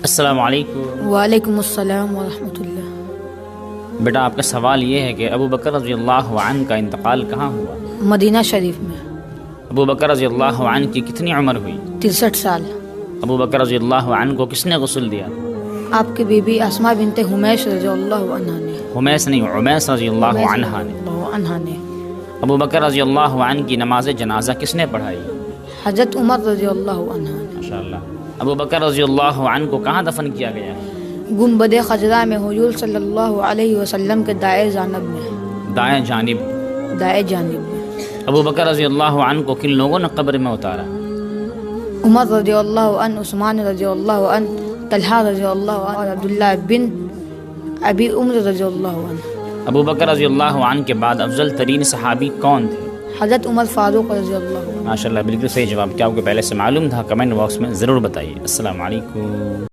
السلام علیکم۔ وعلیکم السلام ورحمۃ اللہ۔ بیٹا آپ کا سوال یہ ہے کہ ابو بکر رضی اللہ عنہ کا انتقال کہاں ہوا؟ مدینہ شریف میں۔ ابو بکر رضی اللہ عنہ کی کتنی عمر ہوئی؟ 63 سال۔ ابو بکر رضی اللہ عنہ کو کس نے غسل دیا؟ آپ کی بیوی اسماء بنت حمیش رضی اللہ عنہ نے۔ حمیس نہیں، عمیس رضی اللہ عنہ نے۔ عنہ نے۔ ابو بکر رضی اللہ عنہ کی نماز جنازہ کس نے پڑھائی؟ حضرت عمر رضی اللہ عنہ نے۔ ماشاءاللہ۔ ابو بکر رضی اللہ عنہ کو کہاں دفن کیا گیا ہے؟ گنبد خضرا میں حضور صلی اللہ علیہ وسلم کے دائیں جانب میں۔ دائیں جانب۔ دائیں جانب میں۔ ابو بکر رضی اللہ عنہ کو کن لوگوں نے قبر میں اتارا؟ عمر رضی اللہ عنہ، عثمان رضی اللہ عنہ، طلحہ رضی اللہ عنہ اور عبداللہ بن ابی عمر رضی اللہ عنہ۔ ابو بکر رضی اللہ عنہ کے بعد افضل ترین صحابی کون تھے؟ حضرت عمر فاروق رضی اللہ عنہ۔ ماشاءاللہ، بالکل صحیح جواب۔ کیا آپ کو پہلے سے معلوم تھا؟ کمنٹ باکس میں ضرور بتائیے۔ السلام علیکم۔